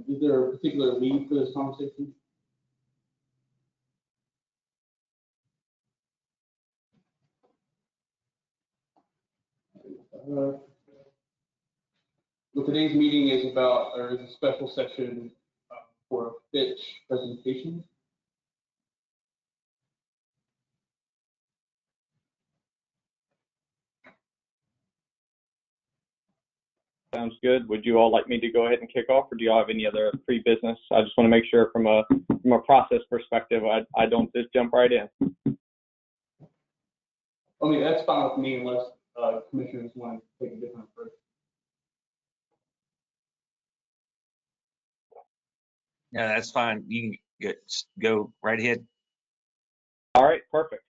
Is there a particular lead for this conversation? Well, today's meeting is a special session for a Fitch presentation. Sounds good. Would you all like me to go ahead and kick off, or do you all have any other pre-business? I just want to make sure from a process perspective, I don't just jump right in. I mean, that's fine with me unless commissioners want to take a different approach. Yeah, that's fine. You can go right ahead. All right, perfect.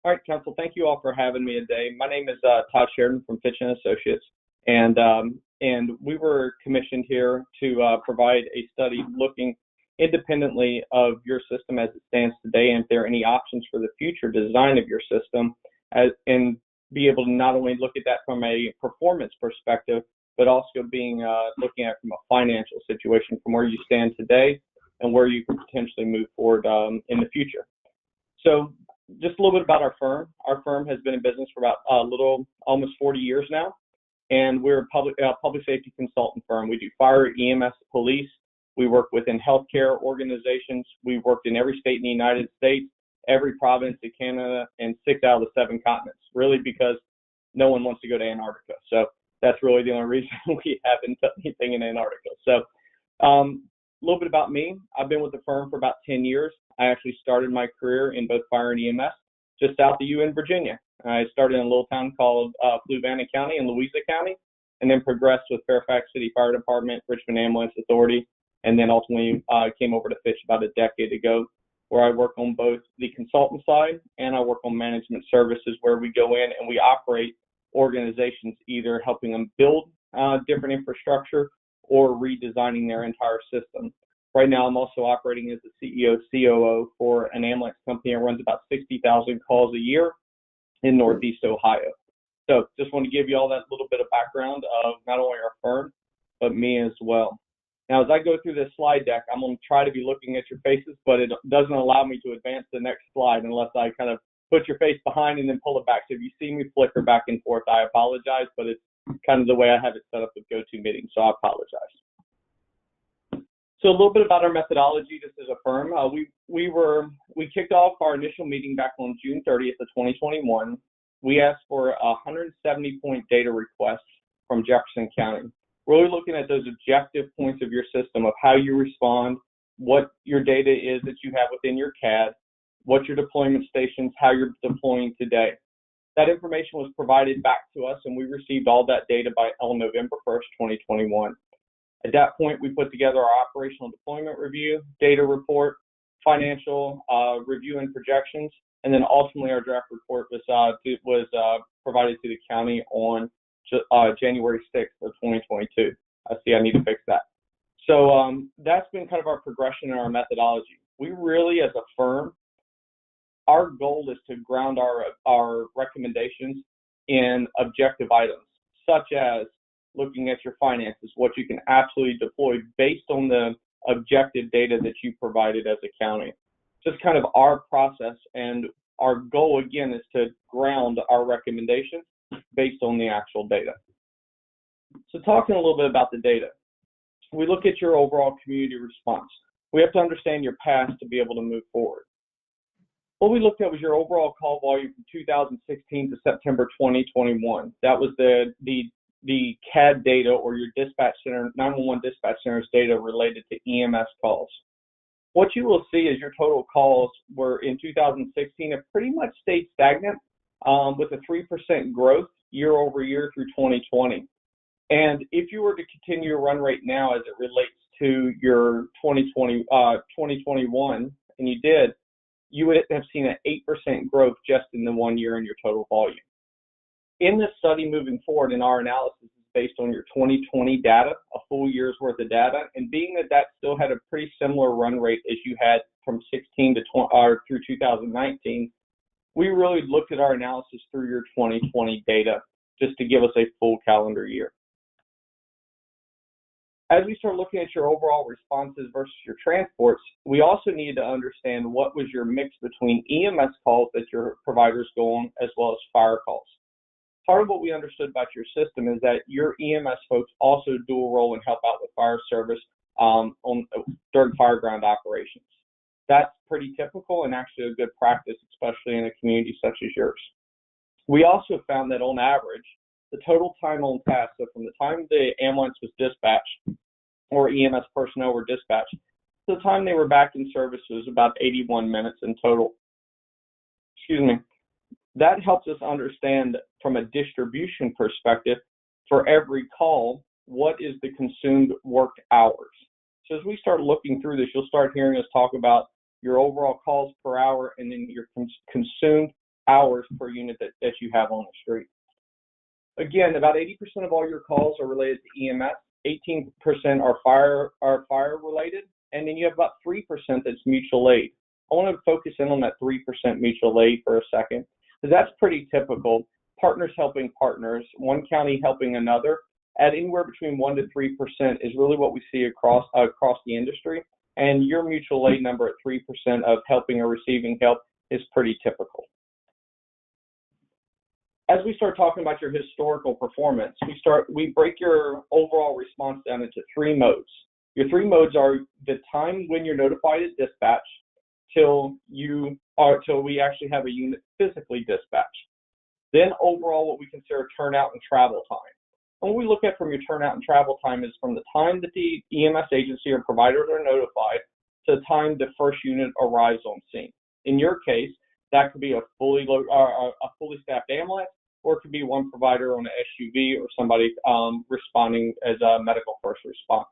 All right, council, thank you all for having me today. My name is Todd Sheridan from Fitch & Associates, and we were commissioned here to provide a study looking independently of your system as it stands today, and if there are any options for the future design of your system, and be able to not only look at that from a performance perspective, but also looking at from a financial situation from where you stand today and where you can potentially move forward in the future. So just a little bit about our firm. Our firm has been in business for about almost 40 years now, and we're a public safety consultant firm. We do fire, EMS, police. We work within healthcare organizations. We've worked in every state in the United States, every province in Canada, and 6 out of the 7 continents, really because no one wants to go to Antarctica. So that's really the only reason we haven't done anything in Antarctica. So a little bit about me. I've been with the firm for about 10 years. I actually started my career in both fire and EMS just south of you in Virginia. I started in a little town called Fluvanna County in Louisa County, and then progressed with Fairfax City Fire Department, Richmond Ambulance Authority, and then ultimately came over to Fitch about a decade ago, where I work on both the consultant side and I work on management services, where we go in and we operate organizations, either helping them build different infrastructure or redesigning their entire system. Right now, I'm also operating as the CEO, COO for an ambulance company that runs about 60,000 calls a year in Northeast Ohio. So just want to give you all that little bit of background of not only our firm, but me as well. Now, as I go through this slide deck, I'm going to try to be looking at your faces, but it doesn't allow me to advance the next slide unless I kind of put your face behind and then pull it back. So if you see me flicker back and forth, I apologize, but it's kind of the way I have it set up with GoToMeeting, so I apologize. So a little bit about our methodology just as a firm. We kicked off our initial meeting back on June 30th of 2021. We asked for 170-point data requests from Jefferson County, really looking at those objective points of your system of how you respond, what your data is that you have within your CAD, what your deployment stations, how you're deploying today. That information was provided back to us, and we received all that data by November 1st, 2021. At that point, we put together our operational deployment review, data report, financial review and projections, and then ultimately our draft report was provided to the county on January 6th of 2022. I see I need to fix that. So that's been kind of our progression and our methodology. We really, as a firm, our goal is to ground our recommendations in objective items, such as looking at your finances, what you can absolutely deploy based on the objective data that you provided as a county. Just kind of our process, and our goal, again, is to ground our recommendations based on the actual data. So talking a little bit about the data, we look at your overall community response. We have to understand your past to be able to move forward. What we looked at was your overall call volume from 2016 to September 2021. That was the CAD data, or your dispatch center, 911 dispatch center's data related to EMS calls. What you will see is your total calls were in 2016 have pretty much stayed stagnant with a 3% growth year over year through 2020. And if you were to continue your run rate now as it relates to your 2021, and you did, you would have seen an 8% growth just in the 1 year in your total volume. In this study moving forward, in our analysis is based on your 2020 data, a full year's worth of data, and being that still had a pretty similar run rate as you had from 16 to through 2019, we really looked at our analysis through your 2020 data just to give us a full calendar year. As we start looking at your overall responses versus your transports, we also need to understand what was your mix between EMS calls that your providers go on as well as fire calls. Part of what we understood about your system is that your EMS folks also dual role and help out with fire service during fireground operations. That's pretty typical and actually a good practice, especially in a community such as yours. We also found that on average, the total time on task, so from the time the ambulance was dispatched or EMS personnel were dispatched, to the time they were back in service was about 81 minutes in total. Excuse me. That helps us understand from a distribution perspective for every call, what is the consumed work hours. So as we start looking through this, you'll start hearing us talk about your overall calls per hour and then your consumed hours per unit that you have on the street. Again, about 80% of all your calls are related to EMS, 18% are fire related, and then you have about 3% that's mutual aid. I want to focus in on that 3% mutual aid for a second, because that's pretty typical. Partners helping partners, one county helping another, at anywhere between 1% to 3% is really what we see across the industry. And your mutual aid number at 3% of helping or receiving help is pretty typical. As we start talking about your historical performance, we break your overall response down into 3 modes. Your 3 modes are the time when you're notified at dispatch till we actually have a unit physically dispatched. Then overall what we consider turnout and travel time. And what we look at from your turnout and travel time is from the time that the EMS agency or providers are notified to the time the first unit arrives on scene. In your case, that could be a fully staffed ambulance, or it could be one provider on an SUV or somebody responding as a medical first response.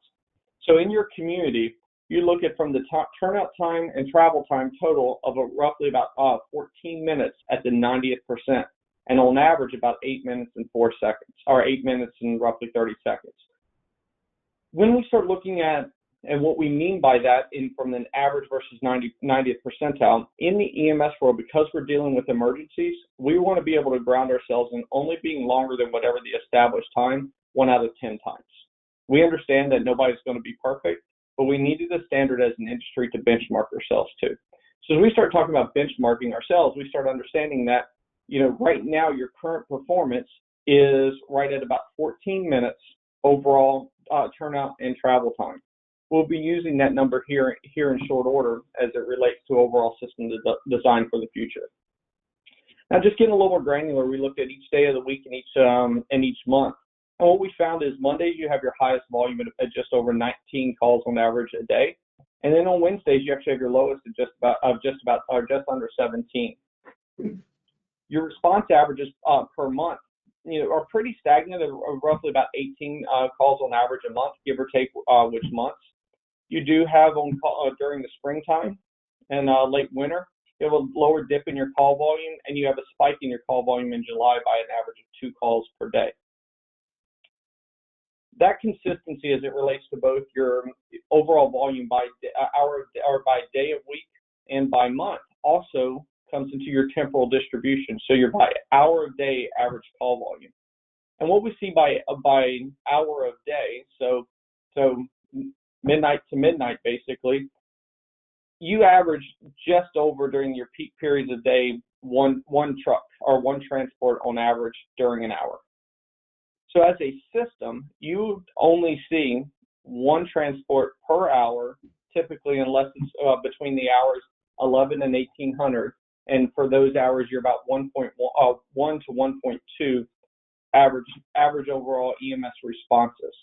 So in your community, you look at from the turnout time and travel time total of roughly about 14 minutes at the 90th percent, and on average about 8 minutes and 4 seconds, or 8 minutes and roughly 30 seconds. When we start looking at, and what we mean by that from an average versus 90th percentile, in the EMS world, because we're dealing with emergencies, we want to be able to ground ourselves in only being longer than whatever the established time, 1 out of 10 times. We understand that nobody's going to be perfect, but we needed a standard as an industry to benchmark ourselves to. So as we start talking about benchmarking ourselves, we start understanding that, right now your current performance is right at about 14 minutes overall turnout and travel time. We'll be using that number here in short order as it relates to overall system design for the future. Now, just getting a little more granular, we looked at each day of the week and each month. And what we found is Mondays you have your highest volume at just over 19 calls on average a day, and then on Wednesdays you actually have your lowest at just under 17. Your response averages per month, are pretty stagnant at roughly about 18 calls on average a month, give or take which months. You do have on call during the springtime and late winter. You have a lower dip in your call volume, and you have a spike in your call volume in July by an average of 2 calls per day. That consistency as it relates to both your overall volume by hour or by day of week and by month also comes into your temporal distribution. So your by hour of day average call volume. And what we see by hour of day, so midnight to midnight basically, you average just over during your peak periods of day one truck or one transport on average during an hour. So as a system, you only see 1 transport per hour, typically unless it's between the hours 11 and 1800. And for those hours, you're about 1 to 1.2 average overall EMS responses.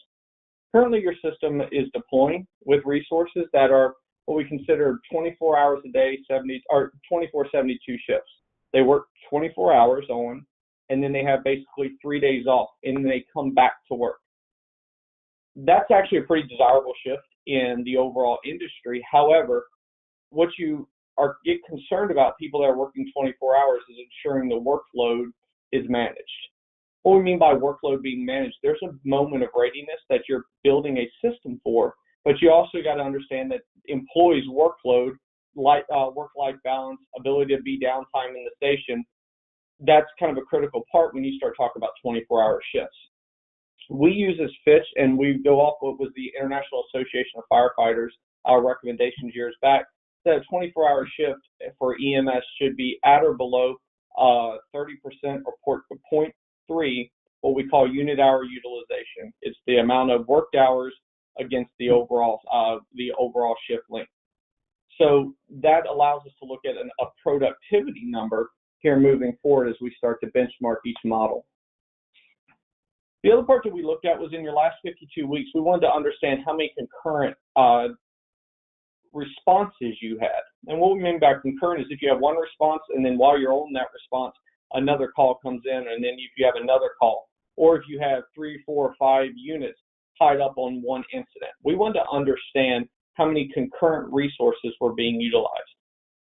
Currently, your system is deploying with resources that are what we consider 24 hours a day, 24, 72 shifts. They work 24 hours on, and then they have basically 3 days off, and then they come back to work. That's actually a pretty desirable shift in the overall industry. However, what you get concerned about people that are working 24 hours is ensuring the workload is managed. What we mean by workload being managed, there's a moment of readiness that you're building a system for, but you also got to understand that employees' workload, work-life balance, ability to be downtime in the station, that's kind of a critical part when you start talking about 24-hour shifts. we use as Fitch, and we go off what was the International Association of Firefighters, our recommendations years back, that a 24-hour shift for EMS should be at or below 30% or 0.3, what we call unit hour utilization. It's the amount of worked hours against the overall shift length. So that allows us to look at a productivity number here moving forward as we start to benchmark each model. The other part that we looked at was in your last 52 weeks, we wanted to understand how many concurrent responses you had. And what we mean by concurrent is if you have one response and then while you're on that response, another call comes in, and then if you have another call, or if you have 3, 4, or 5 units tied up on one incident. We wanted to understand how many concurrent resources were being utilized.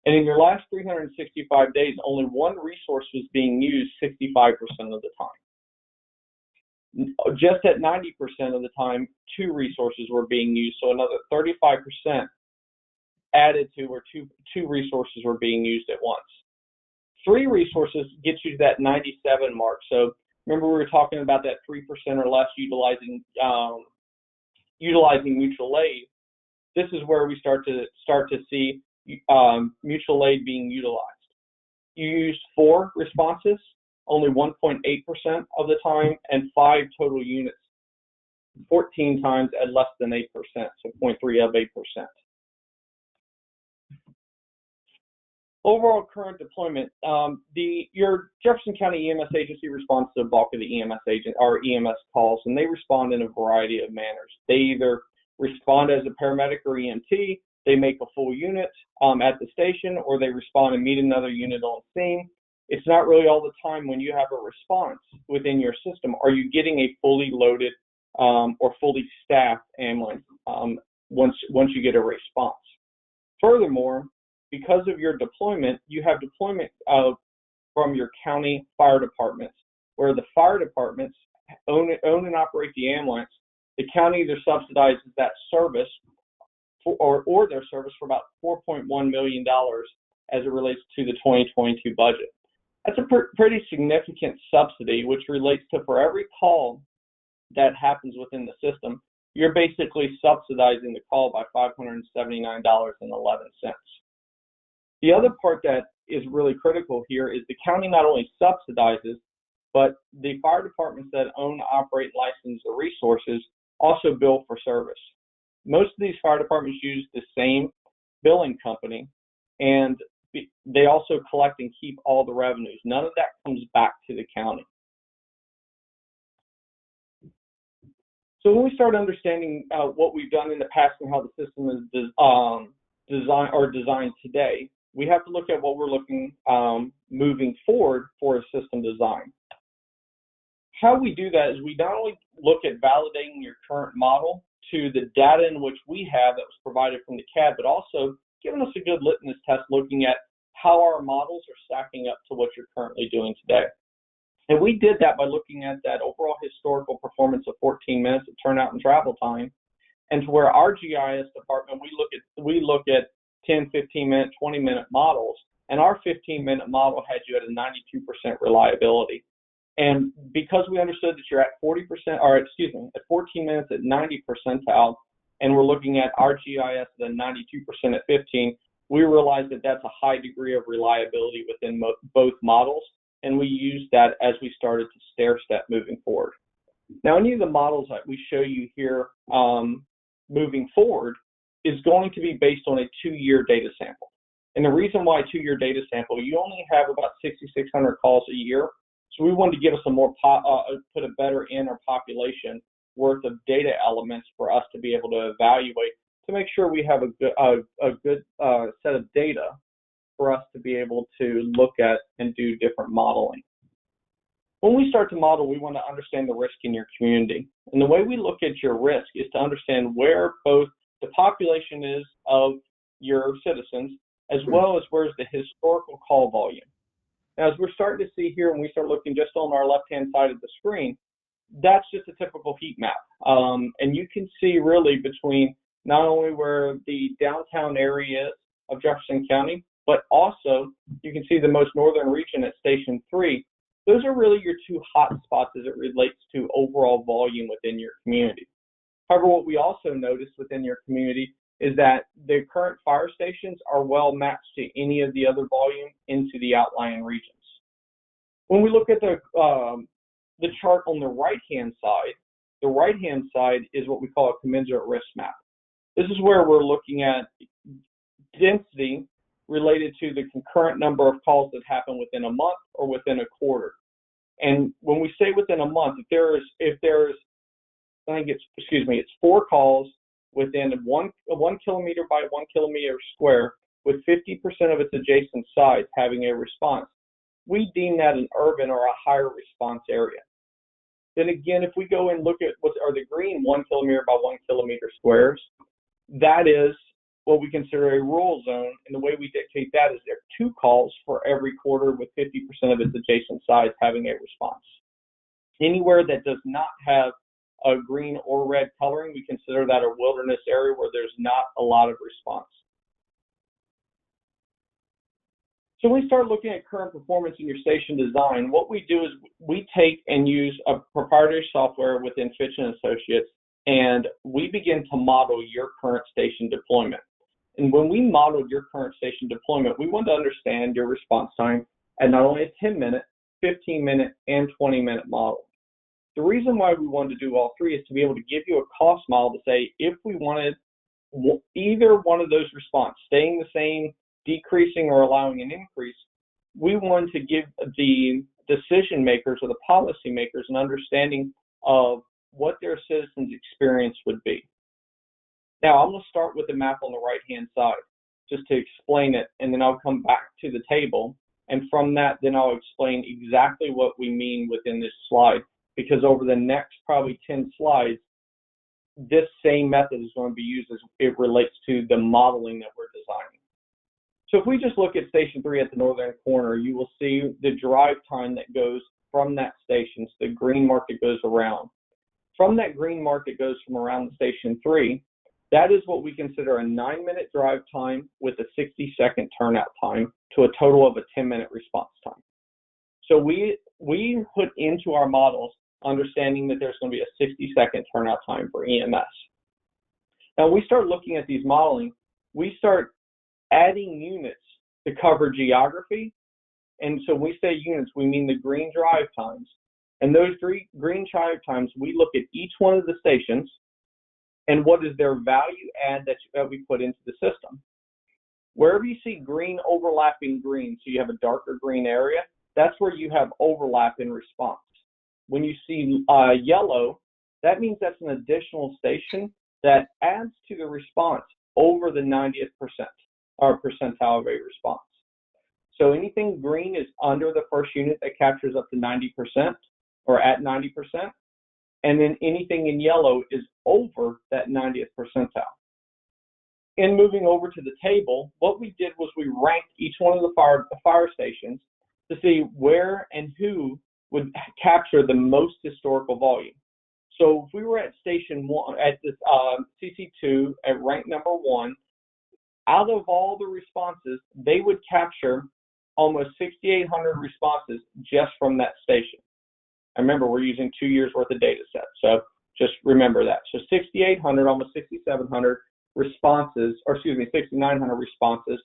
And in your last 365 days, only one resource was being used 65% of the time. Just at 90% of the time, 2 resources were being used, so another 35% added to where two resources were being used at once. 3 resources gets you to that 97 mark. So remember we were talking about that 3% or less utilizing mutual aid. This is where we start to see mutual aid being utilized. You used 4 responses, only 1.8% of the time, and 5 total units, 14 times at less than 8%, so 0.3 of 8%. Overall current deployment, your Jefferson County EMS agency responds to the bulk of the EMS calls, and they respond in a variety of manners. They either respond as a paramedic or EMT, they make a full unit at the station, or they respond and meet another unit on scene. It's not really all the time when you have a response within your system, are you getting a fully loaded or fully staffed ambulance once you get a response. Furthermore, because of your deployment, you have deployment from your county fire departments, where the fire departments own and operate the ambulance. The county either subsidizes that service or their service for about $4.1 million as it relates to the 2022 budget. That's a pretty significant subsidy, which relates to for every call that happens within the system, you're basically subsidizing the call by $579.11. The other part that is really critical here is the county not only subsidizes, but the fire departments that own, operate, and license the resources also bill for service. Most of these fire departments use the same billing company, and they also collect and keep all the revenues. None of that comes back to the county. So when we start understanding what we've done in the past and how the system is designed today, we have to look at what we're looking moving forward for a system design. How we do that is we not only look at validating your current model to the data in which we have that was provided from the CAD, but also giving us a good litmus test looking at how our models are stacking up to what you're currently doing today. And we did that by looking at that overall historical performance of 14 minutes of turnout and travel time, and to where our GIS department, we look at 10, 15-minute, 20-minute models, and our 15-minute model had you at a 92% reliability. And because we understood that you're at 14 minutes at 90 percentile, and we're looking at our GIS at a 92% at 15, we realized that that's a high degree of reliability within both models, and we used that as we started to stair-step moving forward. Now, any of the models that we show you here moving forward is going to be based on a 2-year data sample. And the reason why a 2-year data sample, you only have about 6,600 calls a year, so we wanted to give us a more put a better inner population worth of data elements for us to be able to evaluate to make sure we have a good set of data for us to be able to look at and do different modeling. When we start to model, we want to understand the risk in your community. And the way we look at your risk is to understand where both the population is of your citizens, as well as where's the historical call volume. Now, as we're starting to see here, when we start looking just on our left-hand side of the screen, that's just a typical heat map. And you can see really between not only where the downtown area is of Jefferson County, but also you can see the most northern region at Station 3. Those are really your two hot spots as it relates to overall volume within your community. However, what we also noticed within your community is that the current fire stations are well matched to any of the other volume into the outlying regions. When we look at the chart on the right-hand side is what we call a commensurate risk map. This is where we're looking at density related to the concurrent number of calls that happen within a month or within a quarter. And when we say within a month, if there's I think it's 4 calls within 1 kilometer by 1 kilometer square with 50% of its adjacent sites having a response, we deem that an urban or a higher response area. Then again, if we go and look at what are the green 1 kilometer by 1 kilometer squares, that is what we consider a rural zone. And the way we dictate that is there are 2 calls for every quarter with 50% of its adjacent sites having a response. Anywhere that does not have a green or red coloring, we consider that a wilderness area where there's not a lot of response. So when we start looking at current performance in your station design, what we do is we take and use a proprietary software within Fitch & Associates, and we begin to model your current station deployment. And when we modeled your current station deployment, we wanted to understand your response time at not only a 10-minute, 15-minute, and 20-minute model. The reason why we wanted to do all 3 is to be able to give you a cost model to say if we wanted either one of those response, staying the same, decreasing, or allowing an increase, we wanted to give the decision makers or the policy makers an understanding of what their citizens' experience would be. Now, I'm going to start with the map on the right-hand side just to explain it, and then I'll come back to the table. And from that, then I'll explain exactly what we mean within this slide, because over the next probably 10 slides, this same method is going to be used as it relates to the modeling that we're designing. So if we just look at Station 3 at the northern corner, you will see the drive time that goes from that station. So the green mark that goes around. From that green mark that goes from around the Station 3, that is what we consider a 9-minute drive time with a 60-second turnout time to a total of a 10-minute response time. So we put into our models understanding that there's going to be a 60-second turnout time for EMS. Now, when we start looking at these modeling, we start adding units to cover geography. And so when we say units, we mean the green drive times. And those green drive times, we look at each one of the stations and what is their value add that we put into the system. Wherever you see green overlapping green, so you have a darker green area, that's where you have overlap in response. When you see yellow, that means that's an additional station that adds to the response over the 90th percentile of a response. So anything green is under the first unit that captures up to 90% or at 90%, and then anything in yellow is over that 90th percentile. In moving over to the table, what we did was we ranked each one of the fire stations to see where and who would capture the most historical volume. So if we were at Station 1, at this CC2 at rank number 1, out of all the responses, they would capture almost 6,800 responses just from that station. And remember, we're using 2 years worth of data set, so just remember that. So 6,800, almost 6,700 responses, or excuse me, 6,900 responses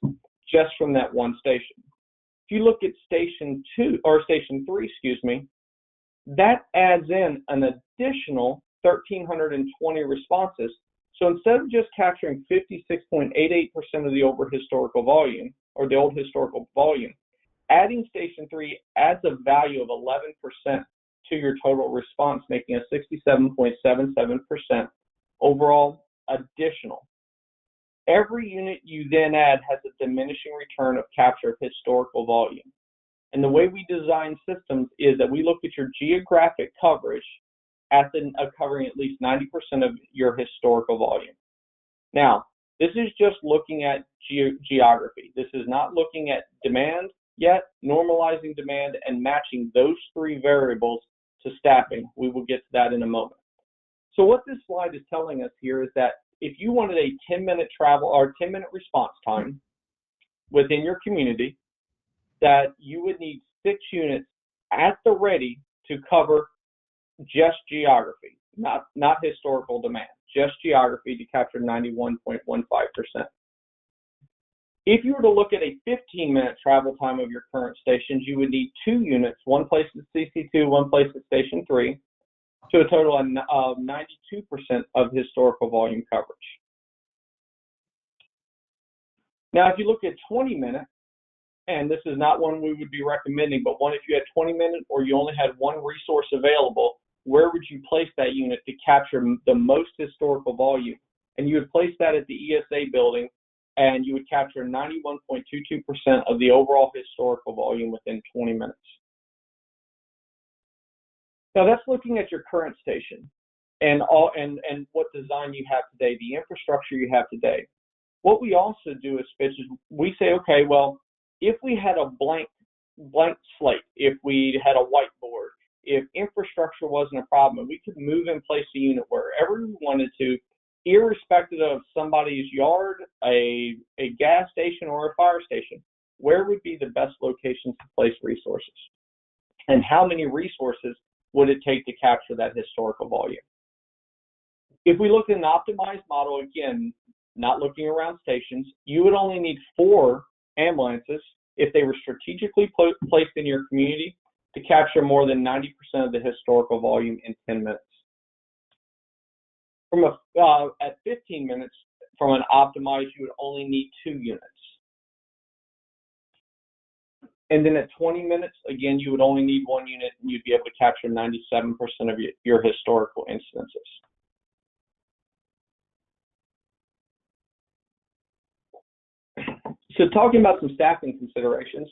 just from that one station. If you look at Station 2 or Station 3, excuse me, that adds in an additional 1,320 responses. So instead of just capturing 56.88% of the over historical volume or the old historical volume, adding Station 3 adds a value of 11% to your total response, making a 67.77% overall additional. Every unit you then add has a diminishing return of capture of historical volume. And the way we design systems is that we look at your geographic coverage covering at least 90% of your historical volume. Now, this is just looking at geography. This is not looking at demand yet, normalizing demand and matching those 3 variables to staffing. We will get to that in a moment. So what this slide is telling us here is that if you wanted a 10-minute travel or 10-minute response time within your community, that you would need 6 units at the ready to cover just geography, not historical demand, just geography to capture 91.15%. If you were to look at a 15-minute travel time of your current stations, you would need 2 units, one placed at CC2, one placed at Station 3, to a total of 92% of historical volume coverage. Now, if you look at 20 minutes, and this is not one we would be recommending, but one if you had 20 minutes or you only had one resource available, where would you place that unit to capture the most historical volume? And you would place that at the ESA building, and you would capture 91.22% of the overall historical volume within 20 minutes. Now that's looking at your current station and what design you have today, the infrastructure you have today. What we also do as Fitch is we say, okay, well, if we had a blank slate, if we had a whiteboard, if infrastructure wasn't a problem, and we could move and place the unit wherever we wanted to, irrespective of somebody's yard, a gas station, or a fire station, where would be the best locations to place resources? And how many resources would it take to capture that historical volume? If we look at an optimized model, again, not looking around stations, you would only need 4 ambulances if they were strategically placed in your community to capture more than 90% of the historical volume in 10 minutes. At 15 minutes, from an optimized, you would only need 2 units. And then at 20 minutes, again, you would only need 1 unit, and you'd be able to capture 97% of your historical incidences. So talking about some staffing considerations,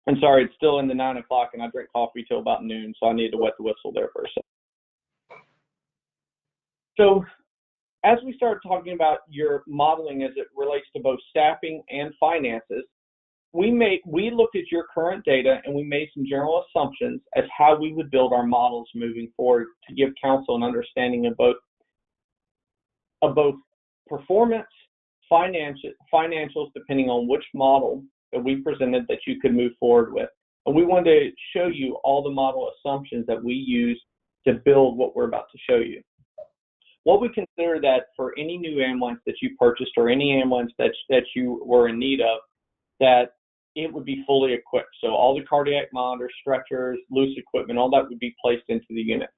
I'm sorry, it's still in the 9 o'clock, and I drink coffee till about noon, so I need to wet the whistle there for a second. So as we start talking about your modeling as it relates to both staffing and finances, we looked at your current data and we made some general assumptions as how we would build our models moving forward to give council an understanding of both performance, financials, depending on which model that we presented that you could move forward with. And we wanted to show you all the model assumptions that we use to build what we're about to show you. What we consider that for any new ambulance that you purchased or any ambulance that you were in need of, that it would be fully equipped. So all the cardiac monitors, stretchers, loose equipment, all that would be placed into the unit.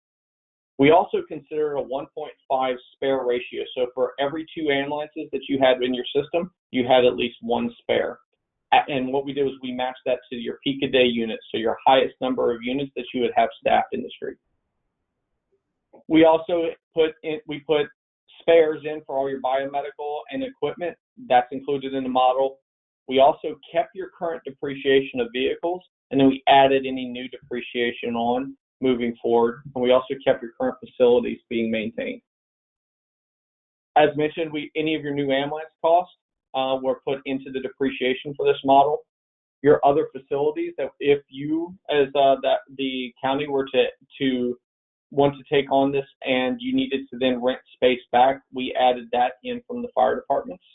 We also consider a 1.5 spare ratio. So for every 2 ambulances that you had in your system, you had at least 1 spare. And what we did was we matched that to your peak a day units, so your highest number of units that you would have staffed in the street. We also put spares in for all your biomedical and equipment. That's included in the model. We also kept your current depreciation of vehicles, and then we added any new depreciation on moving forward. And we also kept your current facilities being maintained. As mentioned, any of your new ambulance costs were put into the depreciation for this model. Your other facilities, that if you, as the county, were to want to take on this and you needed to then rent space back, we added that in from the fire departments.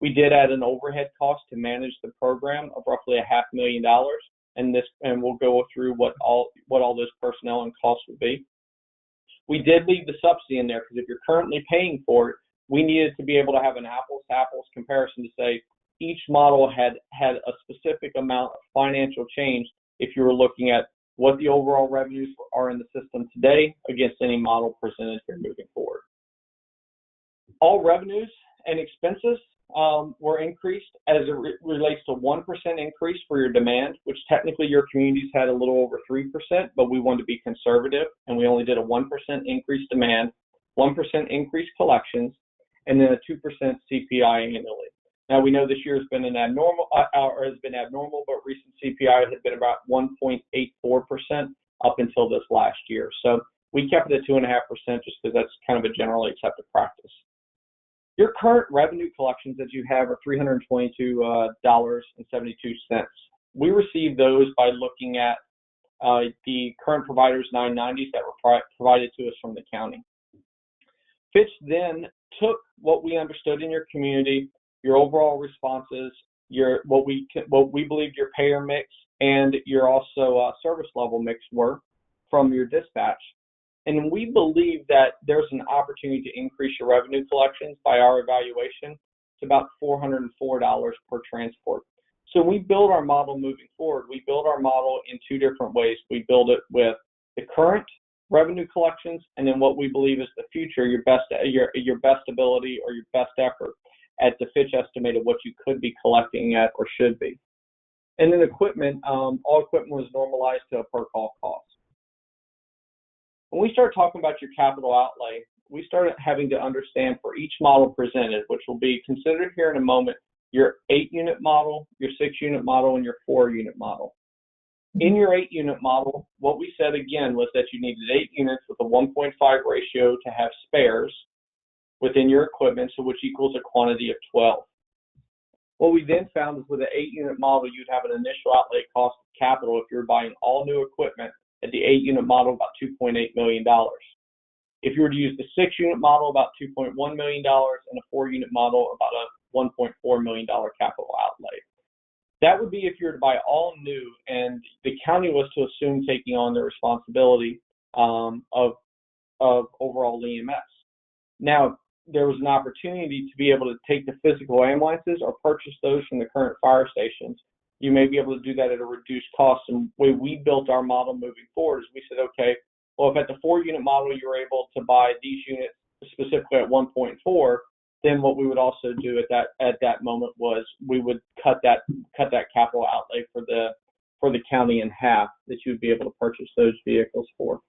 We did add an overhead cost to manage the program of roughly $500,000, and we'll go through what all those personnel and costs would be. We did leave the subsidy in there because if you're currently paying for it, we needed to be able to have an apples-to-apples comparison to say each model had a specific amount of financial change if you were looking at what the overall revenues are in the system today against any model presented here moving forward. All revenues and expenses were increased as it relates to 1% increase for your demand, which technically your communities had a little over 3%, but we wanted to be conservative, and we only did a 1% increase demand, 1% increase collections, and then a 2% CPI annually. Now we know this year has been abnormal, but recent CPI had been about 1.84% up until this last year. So we kept it at 2.5% just because that's kind of a generally accepted practice. Your current revenue collections that you have are $322.72. We received those by looking at the current providers 990s that were provided to us from the county. Fitch then took what we understood in your community, your overall responses, what we believed your payer mix, and your also service level mix were from your dispatch. And we believe that there's an opportunity to increase your revenue collections by our evaluation to about $404 per transport. So we build our model moving forward. We build our model in two different ways. We build it with the current revenue collections, and then what we believe is the future, your best ability or your best effort at the Fitch estimate of what you could be collecting at or should be. And then equipment, all equipment was normalized to a per call cost. When we start talking about your capital outlay, we started having to understand for each model presented, which will be considered here in a moment, your 8-unit model, your 6-unit model, and your 4-unit model. In your 8-unit model, what we said again was that you needed 8 units with a 1.5 ratio to have spares within your equipment, so which equals a quantity of 12. What we then found is with an 8-unit model, you'd have an initial outlay cost of capital if you're buying all new equipment at the 8-unit model, about $2.8 million. If you were to use the 6-unit model, about $2.1 million, and a 4-unit model, about a $1.4 million capital outlay. That would be if you were to buy all new and the county was to assume taking on the responsibility of overall EMS. Now, there was an opportunity to be able to take the physical ambulances or purchase those from the current fire stations. You may be able to do that at a reduced cost. And the way we built our model moving forward is we said, okay, well, if at the 4-unit model you're able to buy these units specifically at 1.4, then what we would also do at that moment was we would cut that capital outlay for the county in half that you would be able to purchase those vehicles for.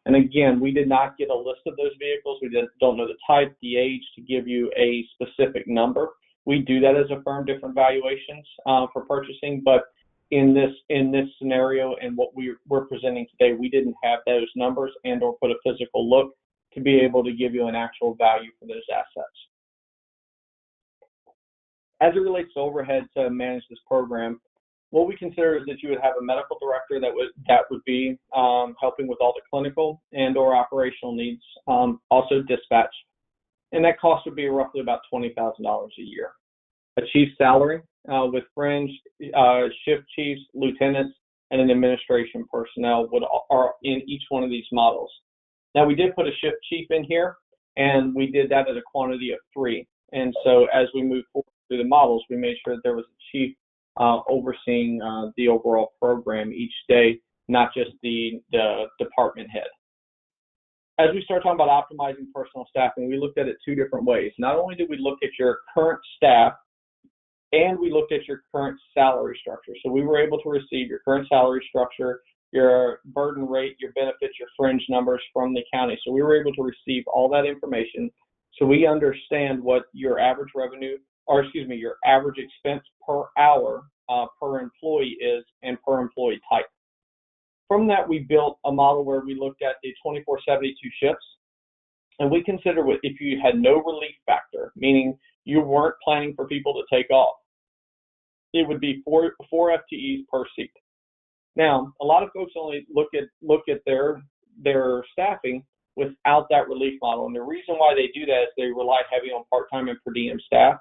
And again, we did not get a list of those vehicles. We don't know the type, the age to give you a specific number. We do that as a firm, different valuations for purchasing, but in this scenario and what we're presenting today, we didn't have those numbers and or put a physical look to be able to give you an actual value for those assets. As it relates to overhead to manage this program, what we consider is that you would have a medical director that would be helping with all the clinical and or operational needs, also dispatch, and that cost would be roughly about $20,000 a year. A chief's salary with fringe, shift chiefs, lieutenants, and an administration personnel are in each one of these models. Now, we did put a shift chief in here, and we did that at a quantity of 3. And so as we move forward through the models, we made sure that there was a chief overseeing the overall program each day, not just the department head. As we start talking about optimizing personal staffing, we looked at it 2 different ways. Not only did we look at your current staff, and we looked at your current salary structure. So we were able to receive your current salary structure, your burden rate, your benefits, your fringe numbers from the county. So we were able to receive all that information so we understand what your average revenue, or excuse me, your average expense per hour per employee is and per employee type. From that, we built a model where we looked at the 24/72 shifts, and we considered if you had no relief factor, meaning you weren't planning for people to take off, it would be 4 FTEs per seat. Now, a lot of folks only look at their staffing without that relief model, and the reason why they do that is they rely heavy on part-time and per diem staff,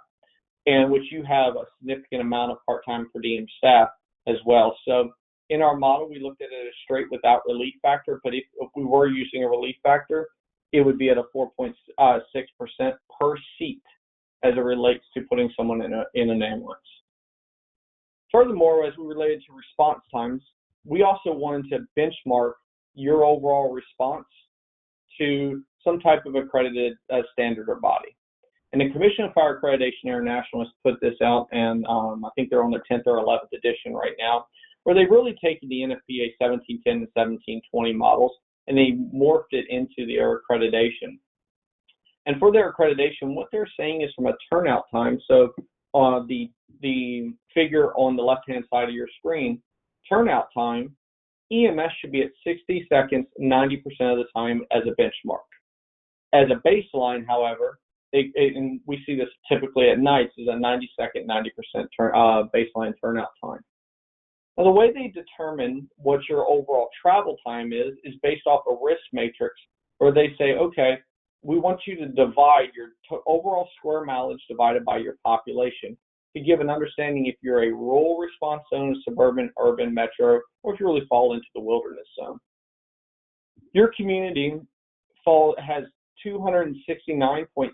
and which you have a significant amount of part-time per diem staff as well. So in our model, we looked at it as straight without relief factor, but if we were using a relief factor, it would be at a 4.6% per seat as it relates to putting someone in an ambulance. Furthermore, as we related to response times, we also wanted to benchmark your overall response to some type of accredited standard or body. And the Commission of Fire Accreditation International has put this out, and I think they're on their 10th or 11th edition right now, where they've really taken the NFPA 1710 and 1720 models, and they morphed it into their accreditation. And for their accreditation, what they're saying is from a turnout time, so the figure on the left-hand side of your screen, turnout time, EMS should be at 60 seconds 90% of the time as a benchmark. As a baseline, however, and we see this typically at nights, is a 90-second, 90% baseline turnout time. Now, the way they determine what your overall travel time is based off a risk matrix, where they say, okay, we want you to divide your overall square mileage divided by your population. to give an understanding if you're a rural response zone, suburban, urban, metro, or if you really fall into the wilderness zone. Your community has 269.6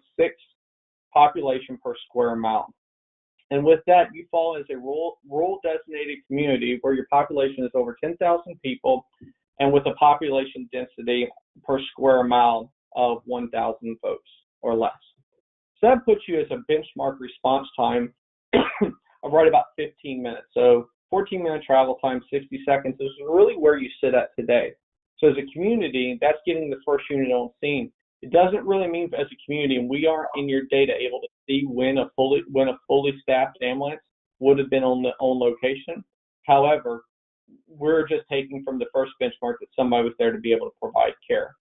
population per square mile. And with that, you fall as a rural designated community where your population is over 10,000 people and with a population density per square mile of 1,000 folks or less. So that puts you as a benchmark response time of right about 15 minutes. So 14-minute travel time, 60 seconds is really where you sit at today. So as a community, that's getting the first unit on scene. It doesn't really mean as a community, and we aren't in your data able to see when a fully staffed ambulance would have been on location. However, we're just taking from the first benchmark that somebody was there to be able to provide care.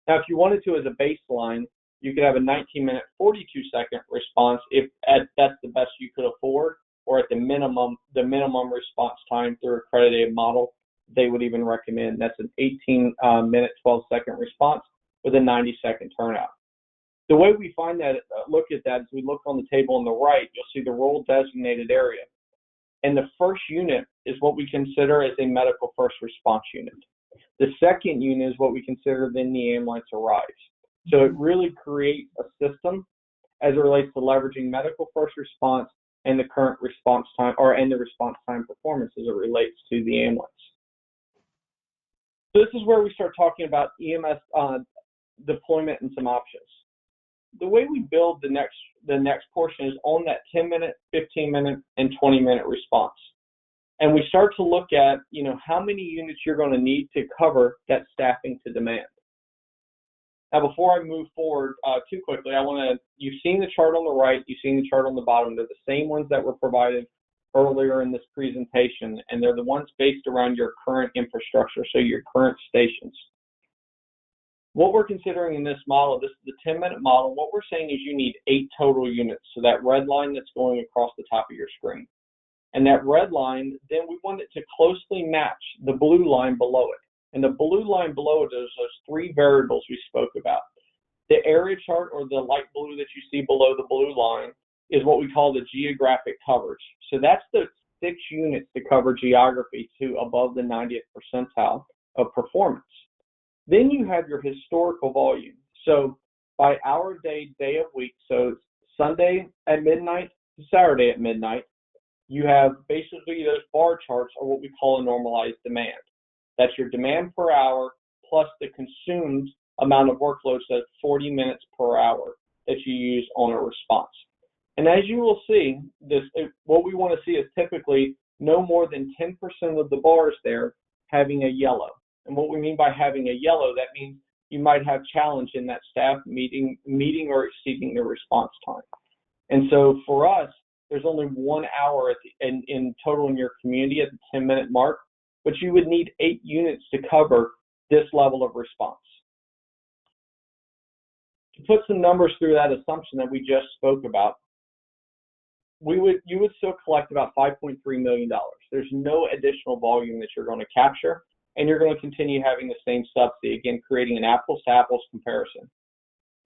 Now, if you wanted to as a baseline, you could have a 19-minute, 42-second response if that's the best you could afford, or at the minimum response time through a accredited model, they would even recommend. That's an 18-minute, 12-second response with a 90-second turnout. The way we find that, look at that, is we look on the table on the right, you'll see the rural designated area. And the first unit is what we consider as a medical first response unit. The second unit is what we consider then the ambulance arrives. So it really creates a system as it relates to leveraging medical first response and the current response time, and the response time performance as it relates to the ambulance. So this is where we start talking about EMS deployment and some options. The way we build the next portion is on that 10-minute, 15-minute, and 20-minute response. And we start to look at, how many units you're going to need to cover that staffing to demand. Now, before I move forward too quickly, you've seen the chart on the right, you've seen the chart on the bottom. They're the same ones that were provided earlier in this presentation, and they're the ones based around your current infrastructure, so your current stations. What we're considering in this model, this is the 10-minute model, what we're saying is you need 8 total units, so that red line that's going across the top of your screen. And that red line, then we want it to closely match the blue line below it. And the blue line below it is those 3 variables we spoke about. The area chart, or the light blue that you see below the blue line, is what we call the geographic coverage. So that's the 6 units to cover geography to above the 90th percentile of performance. Then you have your historical volume. So by hour, day of week, so Sunday at midnight to Saturday at midnight, you have basically those bar charts are what we call a normalized demand. That's your demand per hour plus the consumed amount of workload, so that's 40 minutes per hour that you use on a response. And as you will see, what we want to see is typically no more than 10% of the bars there having a yellow. And what we mean by having a yellow, that means you might have challenge in that staff meeting or exceeding the response time. And so for us, there's only 1 hour in total in your community at the 10-minute mark, but you would need 8 units to cover this level of response. To put some numbers through that assumption that we just spoke about, you would still collect about $5.3 million. There's no additional volume that you're going to capture, and you're going to continue having the same subsidy, again, creating an apples-to-apples comparison.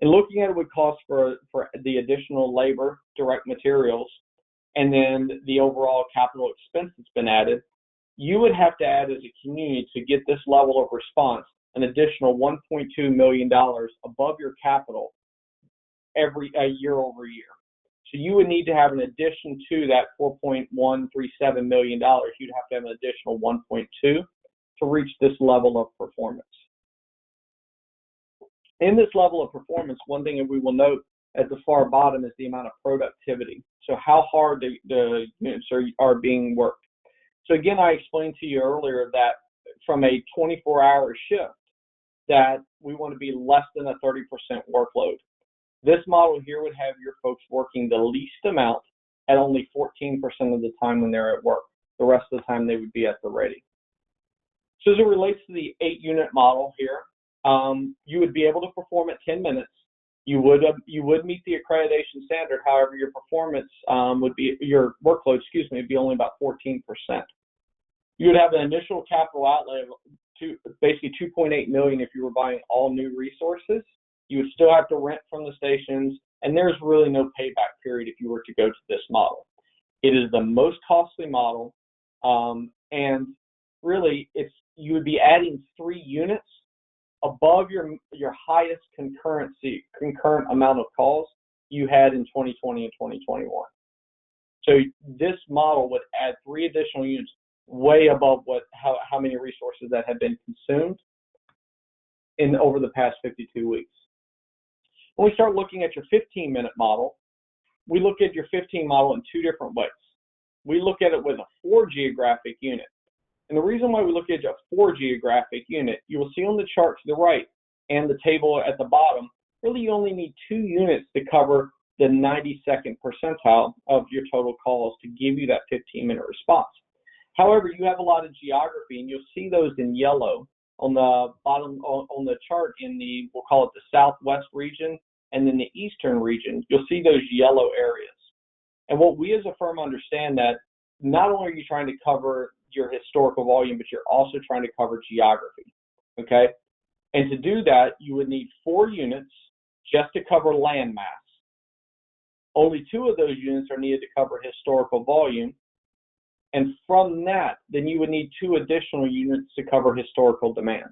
And looking at it would cost for the additional labor, direct materials, and then the overall capital expense that's been added, you would have to add as a community to get this level of response an additional $1.2 million above your capital year over year. So you would need to have an addition to that $4.137 million, you'd have to have an additional 1.2 to reach this level of performance. In this level of performance, one thing that we will note at the far bottom is the amount of productivity. So how hard the units are being worked. So again, I explained to you earlier that from a 24-hour shift, that we want to be less than a 30% workload. This model here would have your folks working the least amount at only 14% of the time when they're at work. The rest of the time they would be at the ready. So as it relates to the 8-unit model here, you would be able to perform at 10 minutes. You would meet the accreditation standard. However, your performance your workload, would be only about 14%. You would have an initial capital outlay of basically $2.8 million if you were buying all new resources. You would still have to rent from the stations, and there's really no payback period if you were to go to this model. It is the most costly model, and really, you would be adding 3 units above your highest concurrent amount of calls you had in 2020 and 2021. So this model would add 3 additional units, way above how many resources that have been consumed over the past 52 weeks. When we start looking at your 15-minute model, we look at your 15 model in 2 different ways. We look at it with a 4 geographic unit. And the reason why we look at a 4 geographic unit, you will see on the chart to the right and the table at the bottom, really you only need 2 units to cover the 92nd percentile of your total calls to give you that 15-minute response. However, you have a lot of geography, and you'll see those in yellow on the bottom on the chart in we'll call it the southwest region, and then the eastern region. You'll see those yellow areas. And what we as a firm understand that not only are you trying to cover your historical volume, but you're also trying to cover geography, okay? And to do that, you would need 4 units just to cover land mass. Only 2 of those units are needed to cover historical volume. And from that, then you would need 2 additional units to cover historical demand.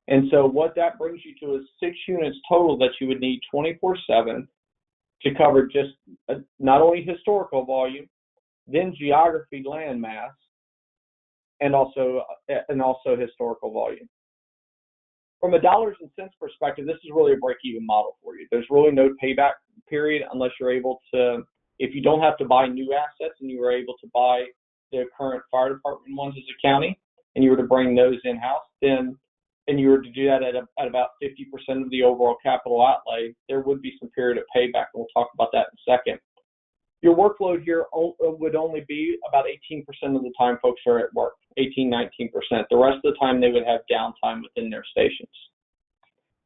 And so what that brings you to is 6 units total that you would need 24/7 to cover just not only historical volume, then geography, land mass, and also historical volume. From a dollars and cents perspective, this is really a break-even model for you. There's really no payback period unless you're able to, if you don't have to buy new assets and you were able to buy the current fire department ones as a county, and you were to bring those in-house, then, and you were to do that at about 50% of the overall capital outlay, there would be some period of payback, and we'll talk about that in a second. Your workload here would only be about 18% of the time folks are at work, 18, 19%. The rest of the time they would have downtime within their stations.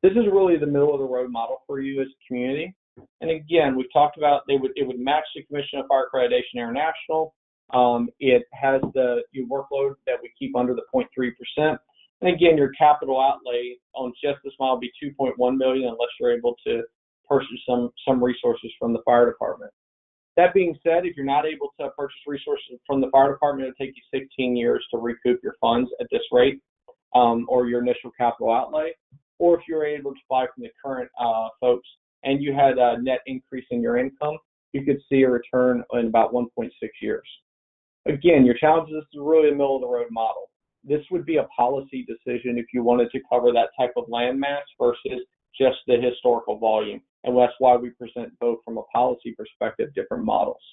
This is really the middle of the road model for you as a community. And again, we've talked about it would match the Commission of Fire Accreditation International. It has your workload that we keep under the 0.3%. And again, your capital outlay on just this model would be $2.1 million unless you're able to purchase some resources from the fire department. That being said, if you're not able to purchase resources from the fire department, it'll take you 16 years to recoup your funds at this rate, or your initial capital outlay. Or if you're able to buy from the current folks and you had a net increase in your income, you could see a return in about 1.6 years. Again, your challenge is this is really a middle of the road model. This would be a policy decision if you wanted to cover that type of land mass versus just the historical volume. And that's why we present both from a policy perspective, different models.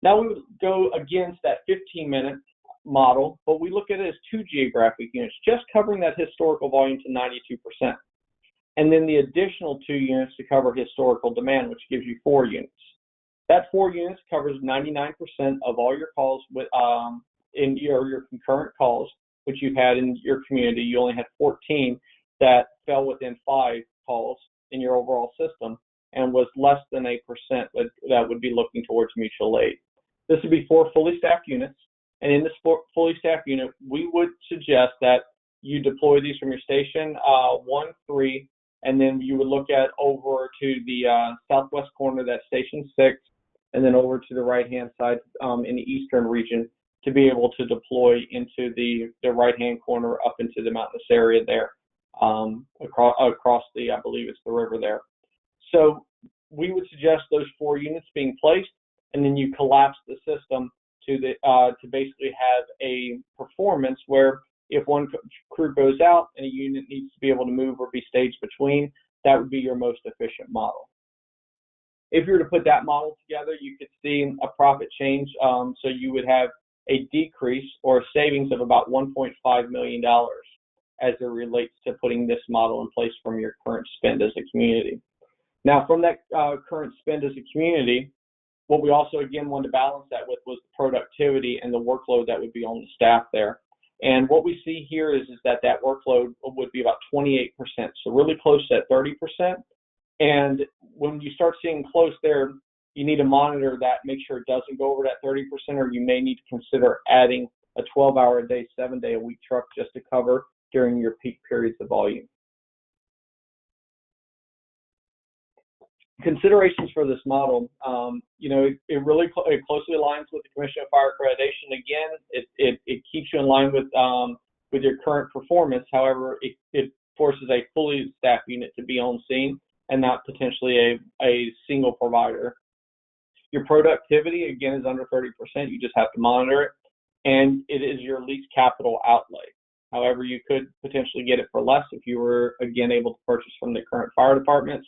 Now we would go against that 15-minute model, but we look at it as 2 geographic units, just covering that historical volume to 92%. And then the additional 2 units to cover historical demand, which gives you 4 units. That 4 units covers 99% of all your calls in your concurrent calls, which you've had in your community. You only had 14 that fell within 5 calls in your overall system and was less than 8% that would be looking towards mutual aid. This would be 4 fully staffed units. And in this fully staffed unit, we would suggest that you deploy these from your station 1, 3, and then you would look at over to the southwest corner, that station 6, and then over to the right-hand side in the eastern region to be able to deploy into the right-hand corner up into the mountainous area there, across the, I believe it's the river there. So we would suggest those 4 units being placed, and then you collapse the system to basically have a performance where if one crew goes out and a unit needs to be able to move or be staged between, that would be your most efficient model. If you were to put that model together, you could see a profit change. So you would have a decrease or a savings of about $1.5 million as it relates to putting this model in place from your current spend as a community. Now, from that current spend as a community, what we also, again, wanted to balance that with was the productivity and the workload that would be on the staff there. And what we see here is that workload would be about 28%, so really close to that 30%. And when you start seeing close there, you need to monitor that, make sure it doesn't go over that 30%, or you may need to consider adding a 12-hour-a-day, 7-day-a-week truck just to cover during your peak periods of volume. considerations for this model, it really it closely aligns with the Commission of Fire Accreditation. Again, it keeps you in line with your current performance. However, it forces a fully staffed unit to be on scene and not potentially a single provider. Your productivity, again, is under 30%. You just have to monitor it. And it is your least capital outlay. However, you could potentially get it for less if you were, again, able to purchase from the current fire departments.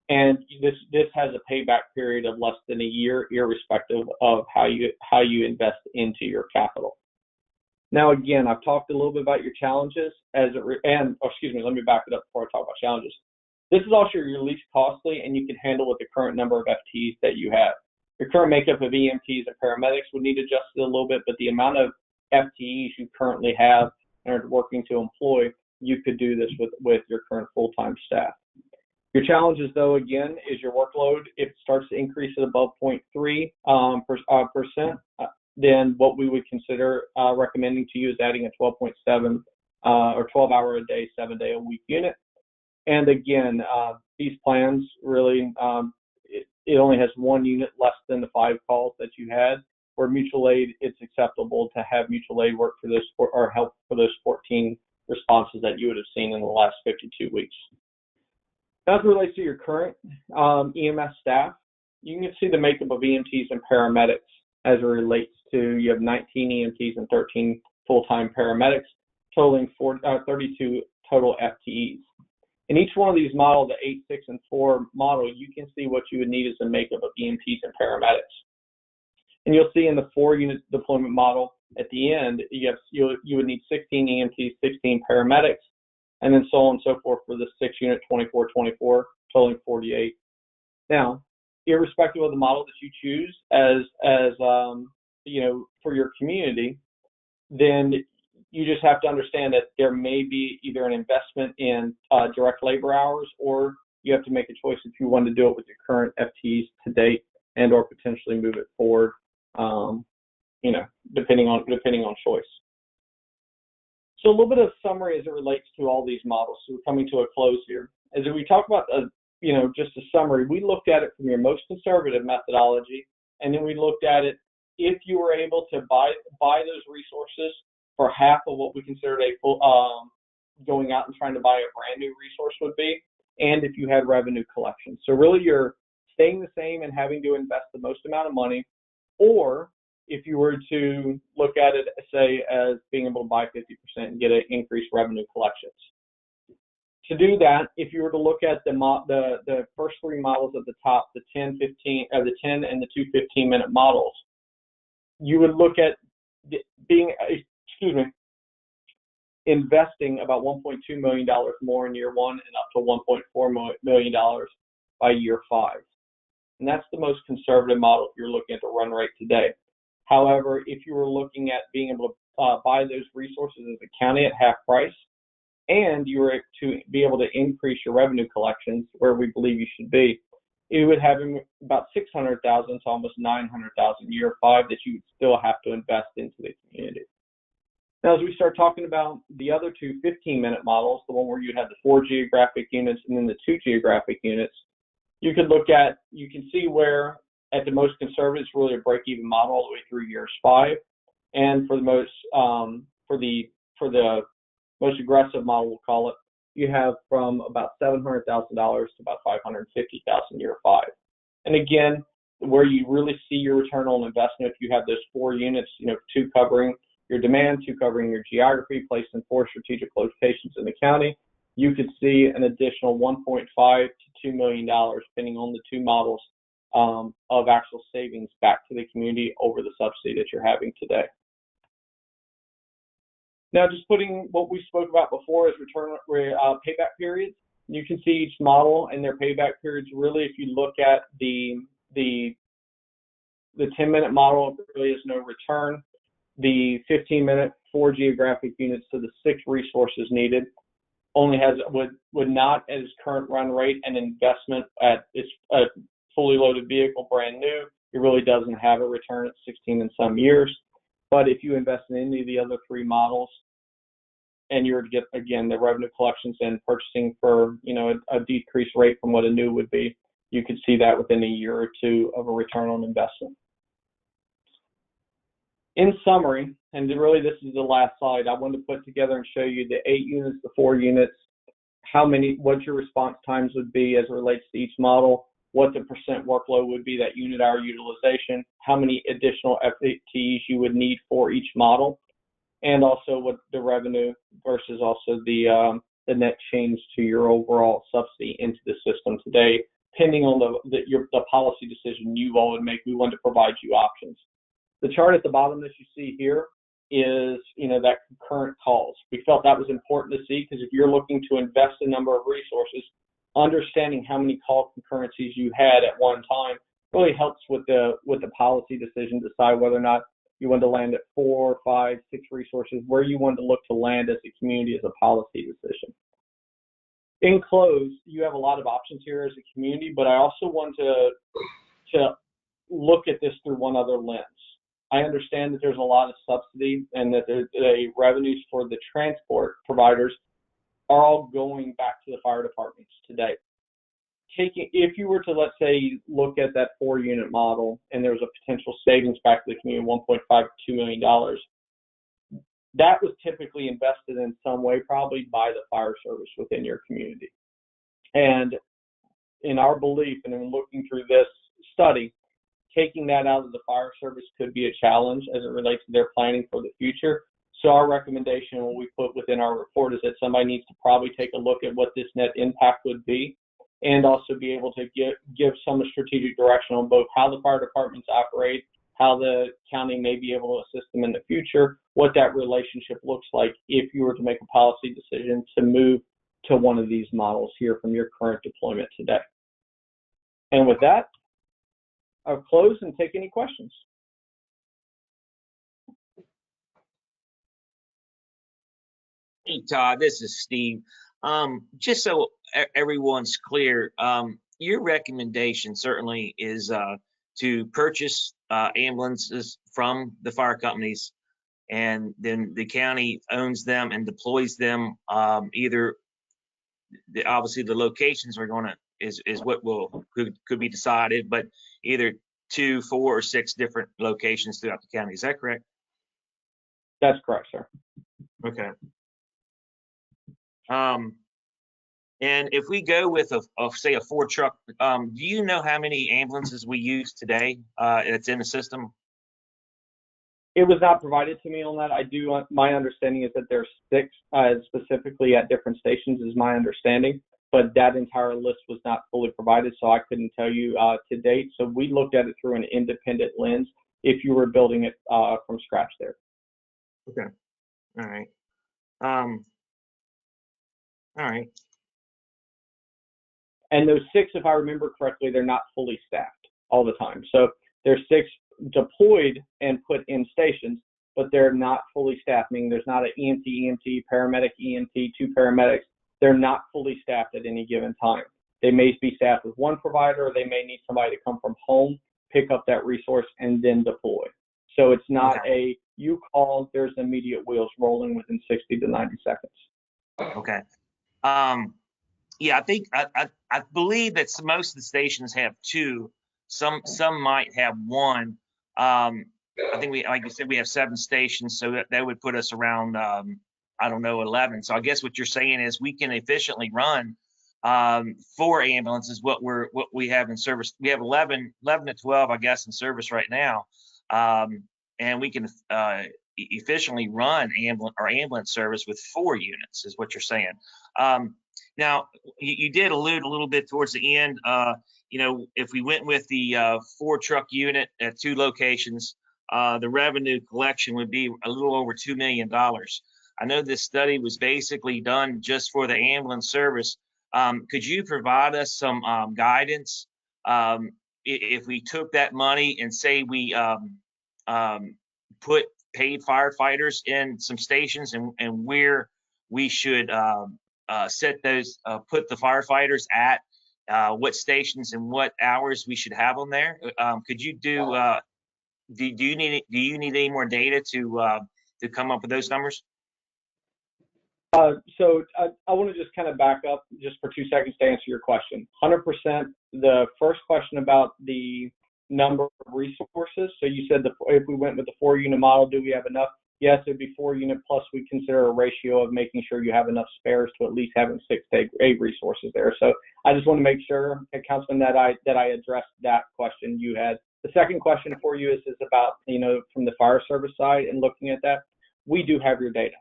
And this has a payback period of less than a year, irrespective of how you invest into your capital. Now, again, I've talked a little bit about your challenges let me back it up before I talk about challenges. This is also your least costly, and you can handle with the current number of FTEs that you have. Your current makeup of EMTs and paramedics would need adjusted a little bit, but the amount of FTEs you currently have and are working to employ, you could do this with your current full-time staff. Your challenges, though, again, is your workload. If it starts to increase at above 0.3%, then what we would consider recommending to you is adding a 12.7 or 12-hour a day, 7-day-a-week unit. And again, these plans really, it only has one unit less than the 5 calls that you had. Where mutual aid, it's acceptable to have mutual aid work for those or help for those 14 responses that you would have seen in the last 52 weeks. As it relates to your current EMS staff, you can see the makeup of EMTs and paramedics as it relates to, you have 19 EMTs and 13 full-time paramedics, totaling 32 total FTEs. In each one of these models, the 8, 6, and 4 model, you can see what you would need as the makeup of EMTs and paramedics. And you'll see in the 4-unit deployment model at the end, you would need 16 EMTs, 16 paramedics, and then so on and so forth for the 6-unit 24-24, totaling 48. Now, irrespective of the model that you choose for your community, then you just have to understand that there may be either an investment in direct labor hours, or you have to make a choice if you want to do it with your current FTEs to date, and or potentially move it forward, depending on choice. So a little bit of summary as it relates to all these models. So we're coming to a close here. As we talk about, just a summary, we looked at it from your most conservative methodology, and then we looked at it if you were able to buy those resources for half of what we considered a full, going out and trying to buy a brand new resource would be, and if you had revenue collection. So really you're staying the same and having to invest the most amount of money, or if you were to look at it, say, as being able to buy 50% and get an increased revenue collections. To do that, if you were to look at the first 3 models at the top, the 10 and the 2 15-minute models, you would look at investing about $1.2 million more in year 1 and up to $1.4 million by year 5. And that's the most conservative model if you're looking at the run rate today. However, if you were looking at being able to buy those resources as a county at half price, and you were to be able to increase your revenue collections where we believe you should be, it would have about $600,000 to almost $900,000 year 5 that you would still have to invest into the community. Now, as we start talking about the other 2 15-minute models, the one where you had the 4 geographic units and then the 2 geographic units, you can see where at the most conservative, it's really a break-even model all the way through years 5, and for the most aggressive model, we'll call it, you have from about $700,000 to about $550,000 year 5. And again, where you really see your return on investment, if you have those 4 units, 2 covering your demand, 2 covering your geography, placed in 4 strategic locations in the county, you could see an additional $1.5 to $2 million, depending on the 2 models, of actual savings back to the community over the subsidy that you're having today. Now, just putting what we spoke about before as payback periods, you can see each model and their payback periods. Really, if you look at the 10-minute model, there really is no return. The 15-minute, 4 geographic units to the 6 resources needed only would not at its current run rate and investment at its fully loaded vehicle, brand new. It really doesn't have a return at 16 and some years. But if you invest in any of the other 3 models, and you're to get, again, the revenue collections and purchasing for, a decreased rate from what a new would be, you could see that within a year or two of a return on investment. In summary, and really this is the last slide, I wanted to put together and show you the 8 units, the 4 units, what your response times would be as it relates to each model, what the percent workload would be, that unit hour utilization, how many additional FTEs you would need for each model, and also what the revenue versus also the net change to your overall subsidy into the system today, depending on the policy decision you all would make. We want to provide you options. The chart at the bottom that you see here is, that concurrent calls. We felt that was important to see, because if you're looking to invest a number of resources, understanding how many call concurrencies you had at one time really helps with the policy decision to decide whether or not you want to land at 4, 5, 6 resources, where you want to look to land as a community as a policy decision. In close, you have a lot of options here as a community, but I also want to look at this through one other lens. I understand that there's a lot of subsidy and that the revenues for the transport providers are all going back to the fire departments today. If you were to, let's say, look at that 4-unit model and there was a potential savings back to the community, $1.5 to $2 million, that was typically invested in some way, probably by the fire service within your community. And in our belief, and in looking through this study, taking that out of the fire service could be a challenge as it relates to their planning for the future. So our recommendation, what we put within our report, is that somebody needs to probably take a look at what this net impact would be, and also be able to give some strategic direction on both how the fire departments operate, how the county may be able to assist them in the future, what that relationship looks like if you were to make a policy decision to move to one of these models here from your current deployment today. And with that, I'll close and take any questions. Hey, Todd, this is Steve. Just so everyone's clear, your recommendation certainly is to purchase ambulances from the fire companies, and then the county owns them and deploys them. Either obviously the locations are going to is what could be decided, but either 2, 4, or 6 different locations throughout the county. Is that correct? That's correct, sir. Okay. And if we go with say a 4-truck, do you know how many ambulances we use today that's in the system? It was not provided to me on that. I do. My understanding is that there's 6 specifically at different stations, is my understanding. But that entire list was not fully provided, so I couldn't tell you to date. So we looked at it through an independent lens if you were building it from scratch there. Okay. All right. All right. And those 6, if I remember correctly, they're not fully staffed all the time. So there's 6 deployed and put in stations, but they're not fully staffed, meaning there's not an EMT, paramedic, EMT, 2 paramedics. They're not fully staffed at any given time. They may be staffed with 1 provider, or they may need somebody to come from home, pick up that resource, and then deploy. So it's not you call, there's immediate wheels rolling within 60 to 90 seconds. Okay. Yeah, I think I believe that most of the stations have 2. Some might have 1. I think like you said, we have 7 stations, so that would put us around I don't know, 11. So I guess what you're saying is we can efficiently run 4 ambulances. What we have in service, we have 11 to 12, I guess, in service right now, and we can efficiently run ambulance service with 4 units, is what you're saying. Now, you did allude a little bit towards the end. If we went with the 4-truck unit at 2 locations, the revenue collection would be a little over $2 million. I know this study was basically done just for the ambulance service. Could you provide us some guidance if we took that money and say we put paid firefighters in some stations and where we should set those, put the firefighters at, what stations and what hours we should have them there? Could you do you need any more data to come up with those numbers? So I want to just kind of back up just for 2 seconds to answer your question. 100%. The first question about the number of resources. So you said if we went with the 4-unit model, do we have enough? Yes, it'd be 4-unit plus we consider a ratio of making sure you have enough spares to at least having 6 to 8 resources there. So I just want to make sure, Councilman, that I addressed that question you had. The second question for you is about, from the fire service side and looking at that. We do have your data.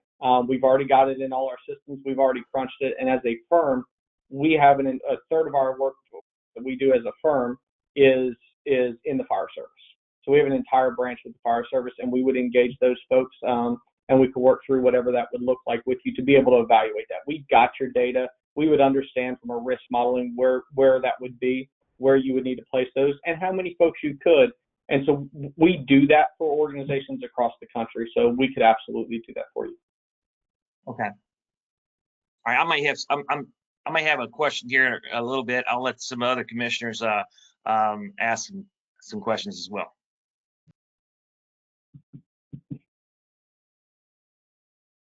We've already got it in all our systems. We've already crunched it. And as a firm, we have a third of our work that we do as a firm is in the fire service. So we have an entire branch with the fire service, and we would engage those folks, and we could work through whatever that would look like with you to be able to evaluate that. We've got your data. We would understand from a risk modeling where that would be, where you would need to place those, and how many folks you could. And so we do that for organizations across the country. So we could absolutely do that for you. Okay. All right. I might have a question here a little bit. I'll let some other commissioners ask some questions as well.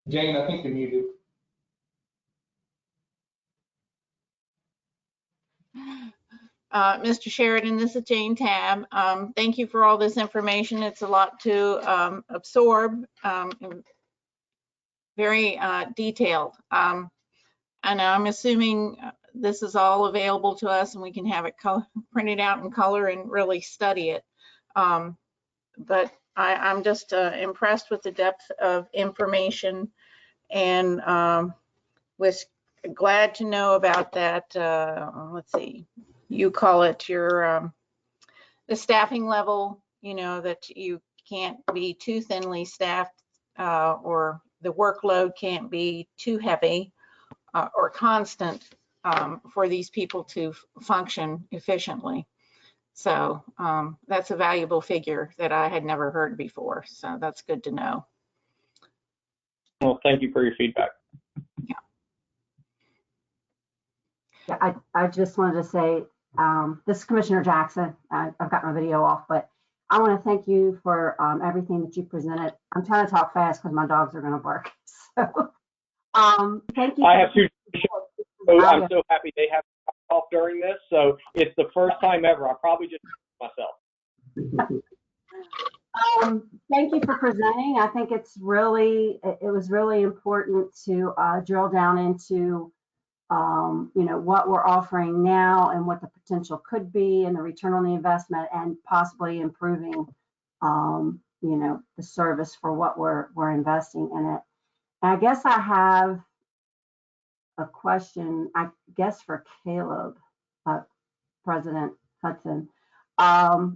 Jane, I think you're muted. Mr. Sheridan, this is Jane Tabb. Thank you for all this information. It's a lot to absorb, very detailed. And I'm assuming this is all available to us and we can have it printed out in color and really study it. But I'm just impressed with the depth of information, and was glad to know about that. Let's see, you call it your the staffing level, that you can't be too thinly staffed, or the workload can't be too heavy or constant for these people to function efficiently. So that's a valuable figure that I had never heard before. So that's good to know. Well, thank you for your feedback. Yeah, I just wanted to say, this is Commissioner Jackson. I've got my video off, but I want to thank you for everything that you presented. I'm trying to talk fast because my dogs are going to bark. So thank you. I have 2. I'm so happy they have off during this. So it's the first time ever. I probably just myself. Thank you for presenting. I think it was really important to drill down into what we're offering now and what the potential could be and the return on the investment, and possibly improving the service for what we're investing in it. And I guess I have a question, I guess, for Caleb, President Hudson. How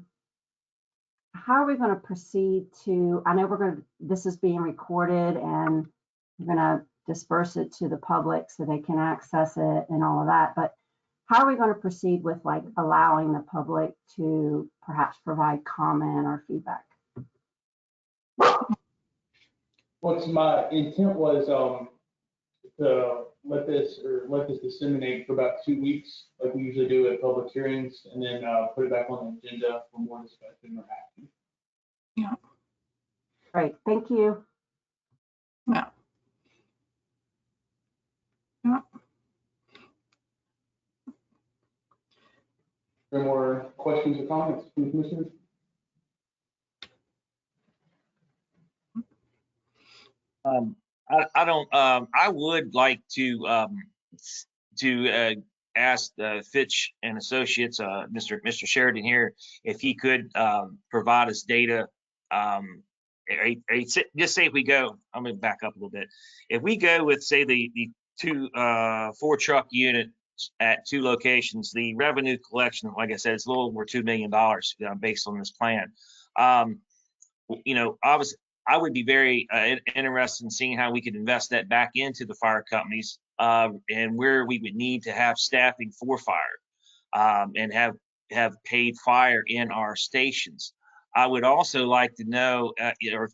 are we going to proceed to, I know this is being recorded and we're going to disperse it to the public so they can access it and all of that, but how are we going to proceed with allowing the public to perhaps provide comment or feedback? What's my intent was to let this disseminate for about 2 weeks, like we usually do at public hearings, and then put it back on the agenda for more discussion or action. Yeah. Great, thank you. Yeah. Yeah. Any more questions or comments from the commissioners? I would like to ask Fitch and Associates, Mr. Sheridan here, if he could provide us data. Just say if we go, I'm going to back up a little bit. If we go with, say, the 4 truck unit at 2 locations, the revenue collection, like I said, it's a little over $2 million based on this plan. Obviously, I would be very interested in seeing how we could invest that back into the fire companies, and where we would need to have staffing for fire, and have paid fire in our stations. I would also like to know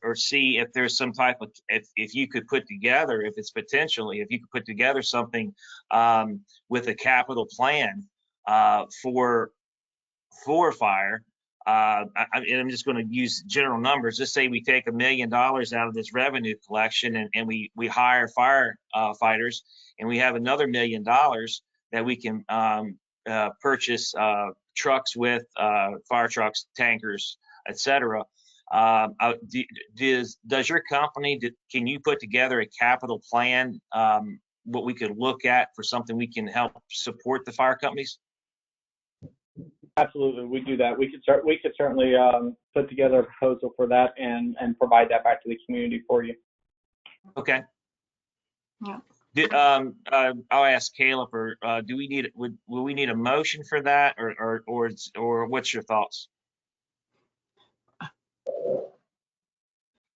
or see if there's some type of, if you could put together, if you could put together something with a capital plan for fire, And I'm just going to use general numbers. Just say we take $1 million out of this revenue collection and we hire firefighters, and we have another $1 million that we can purchase trucks with, fire trucks, tankers, etc. Does your company, can you put together a capital plan, what we could look at for something we can help support the fire companies? Absolutely, we do that. We could certainly put together a proposal for that and provide that back to the community for you. Okay. Yeah. I'll ask Caleb, or do we need will we need a motion for that, or what's your thoughts?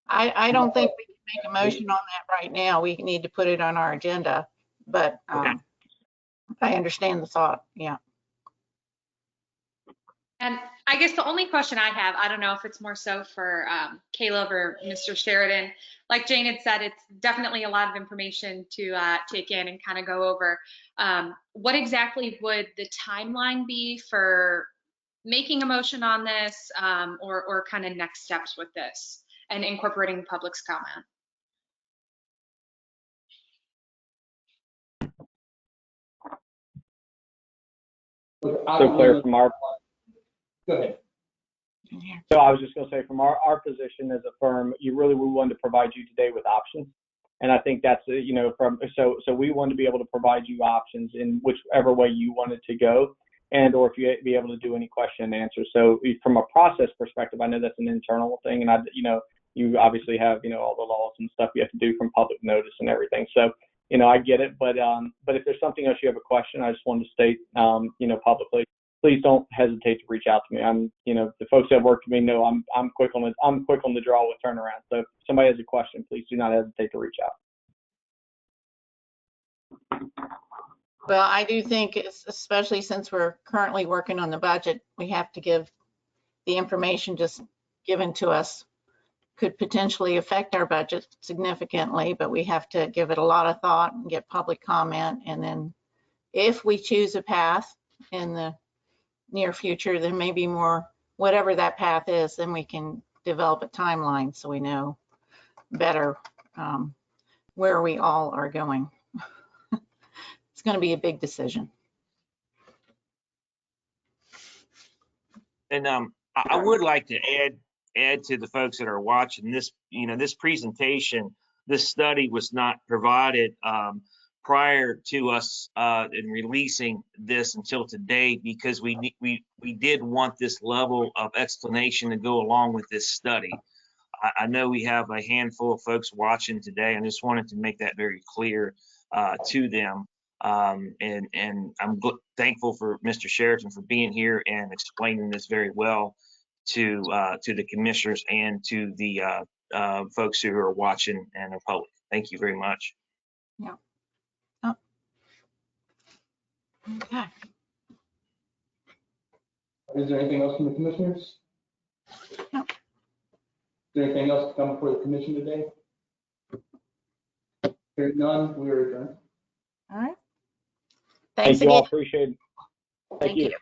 I don't think we can make a motion on that right now. We need to put it on our agenda, but Okay. I understand the thought. Yeah. And I guess the only question I have, I don't know if it's more so for Caleb or Mr. Sheridan. Like Jane had said, it's definitely a lot of information to take in and kind of go over. What exactly would the timeline be for making a motion on this, or kind of next steps with this and incorporating the public's comment? So Claire, from our Go ahead. So I was just going to say, from our position as a firm, we wanted to provide you today with options. And I think that's, so we wanted to be able to provide you options in whichever way you wanted to go, and or if you be able to do any question and answer. So from a process perspective, I know that's an internal thing, and you obviously have, all the laws and stuff you have to do from public notice and everything. So, I get it, but if there's something else you have a question, I just wanted to state, publicly, please don't hesitate to reach out to me. I'm, the folks that work with me know I'm quick on the draw with turnaround. So if somebody has a question, please do not hesitate to reach out. Well, I do think, especially since we're currently working on the budget, we have to give the information just given to us could potentially affect our budget significantly, but we have to give it a lot of thought and get public comment. And then if we choose a path in the near future, there may be more, whatever that path is, then we can develop a timeline so we know better where we all are going. It's going to be a big decision. And I would like to add to the folks that are watching this, this presentation, this study was not provided prior to us in releasing this until today, because we did want this level of explanation to go along with this study. I know we have a handful of folks watching today, and just wanted to make that very clear to them. And I'm thankful for Mr. Sheridan for being here and explaining this very well to the commissioners and to the folks who are watching and the public. Thank you very much. Yeah. Oh. Okay. Is there anything else from the commissioners? No. Is there anything else to come before the commission today? Hearing none, we are adjourned. All right. Thank Thanks you again. all. Appreciate it. Thank you.